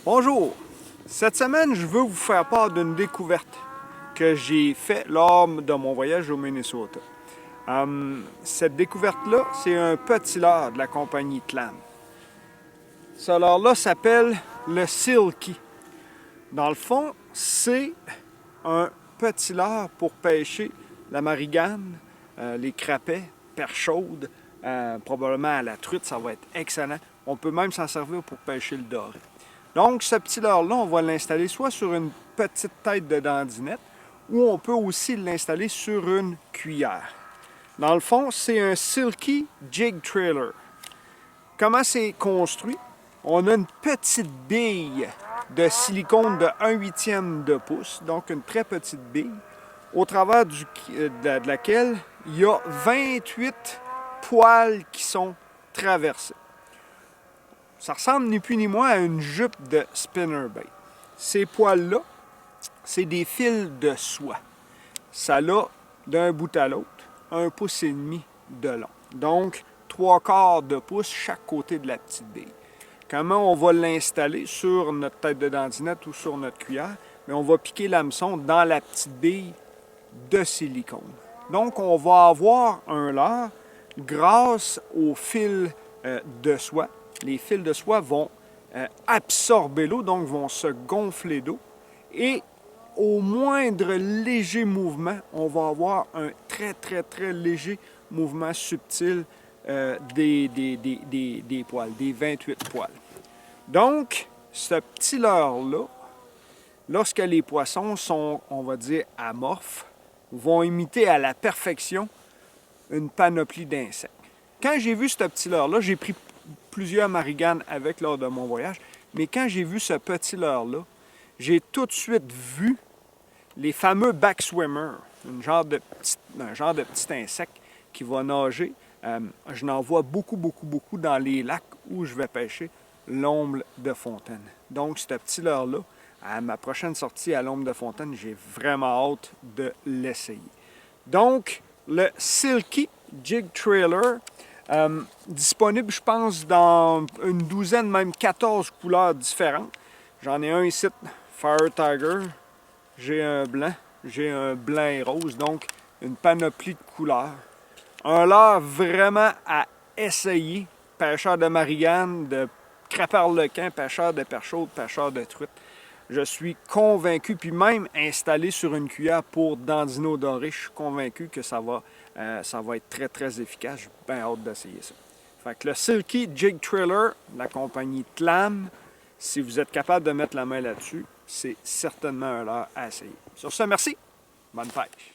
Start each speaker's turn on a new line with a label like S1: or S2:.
S1: Bonjour! Cette semaine, je veux vous faire part d'une découverte que j'ai faite lors de mon voyage au Minnesota. Cette découverte-là, c'est un petit leurre de la compagnie Clam. Ce leurre-là s'appelle le Silky. Dans le fond, c'est un petit leurre pour pêcher la marigane, les crapets, perches chaudes, probablement à la truite, ça va être excellent. On peut même s'en servir pour pêcher le doré. Donc, ce petit leurre-là, on va l'installer soit sur une petite tête de dandinette ou on peut aussi l'installer sur une cuillère. Dans le fond, c'est un Silky Jig Trailer. Comment c'est construit? On a une petite bille de silicone de 1/8 de pouce, donc une très petite bille, au travers de laquelle il y a 28 poils qui sont traversés. Ça ressemble ni plus ni moins à une jupe de spinnerbait. Ces poils-là, c'est des fils de soie. Ça a, d'un bout à l'autre, 1,5 pouce de long. Donc, 3/4 de pouce chaque côté de la petite bille. Comment on va l'installer sur notre tête de dandinette ou sur notre cuillère? Mais on va piquer l'hameçon dans la petite bille de silicone. Donc, on va avoir un leurre grâce aux fils de soie. Les fils de soie vont absorber l'eau, donc vont se gonfler d'eau. Et au moindre léger mouvement, on va avoir un très léger mouvement subtil des poils, des 28 poils. Donc, ce petit leurre-là, lorsque les poissons sont, on va dire, amorphes, vont imiter à la perfection une panoplie d'insectes. Quand j'ai vu ce petit leurre-là, j'ai pris plusieurs mariganes avec lors de mon voyage, mais quand j'ai vu ce petit leurre-là, j'ai tout de suite vu les fameux backswimmers, un genre de petit insecte qui va nager. Je n'en vois beaucoup dans les lacs où je vais pêcher l'omble de fontaine. Donc, ce petit leurre-là, à ma prochaine sortie à l'omble de fontaine, j'ai vraiment hâte de l'essayer. Donc, le Silky Jig Trailer, disponible, je pense, dans une douzaine, même 14 couleurs différentes. J'en ai un ici, Fire Tiger. J'ai un blanc et rose, donc une panoplie de couleurs. Un leurre vraiment à essayer. Pêcheur de marigane, de crapeur-lequin, pêcheur de perche chaude, pêcheur de truite. Je suis convaincu, puis même installé sur une cuillère pour dandino doré, je suis convaincu que ça va être très efficace. J'ai bien hâte d'essayer ça. Fait que le Silky Jig Trailer, la compagnie Clam, si vous êtes capable de mettre la main là-dessus, c'est certainement un leurre à essayer. Sur ce, merci. Bonne pêche.